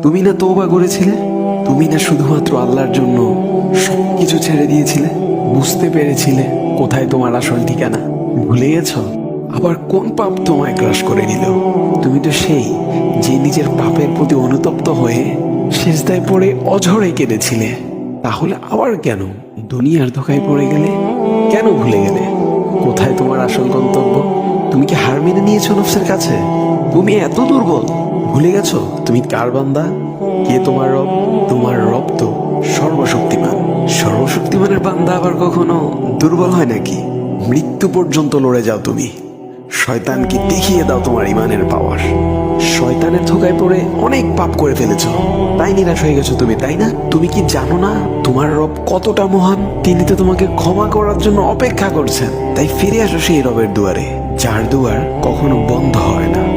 তুমি না তওবা করেছিলে? তুমি না শুধুমাত্র আল্লাহর জন্য সবকিছু ছেড়ে দিয়েছিলে? বুঝতে পেরেছিলে কোথায় তোমার আসল ঠিকানা? ভুলে গেছ? আবার কোন পাপ তোমায় গ্রাস করে নিল? তুমি তো সেই যে নিজের পাপের প্রতি অনুতপ্ত হয়ে সিজদায় পড়ে অঝরে কেঁদেছিলে। তাহলে আবার কেন দুনিয়ার ধোঁকায় পড়ে গেলে? কেন ভুলে গেলে কোথায় তোমার আসল গন্তব্য? তুমি কি হার মেনে নিয়েছো নফসের কাছে? তুমি এত দুর্বল? ভুলে গেছো তুমি কার বান্দা? কে তোমার রব? তোমার রব তো সর্বশক্তিমান। সর্বশক্তিমানের বান্দা আবার কখনো দুর্বল হয় নাকি? মৃত্যু পর্যন্ত লড়ে যাও তুমি। শয়তানকে দেখিয়ে দাও তোমার ইমানের পাওয়ার। শয়তানের ধোকায় পড়ে অনেক পাপ করে ফেলেছ, তাই নিরাশ হয়ে গেছো তুমি, তাই না? তুমি কি জানো না তোমার রব কতটা মহান? তিনি তো তোমাকে ক্ষমা করার জন্য অপেক্ষা করছেন। তাই ফিরে আসো সেই রবের দুয়ারে, যার দুয়ার কখনো বন্ধ হয় না।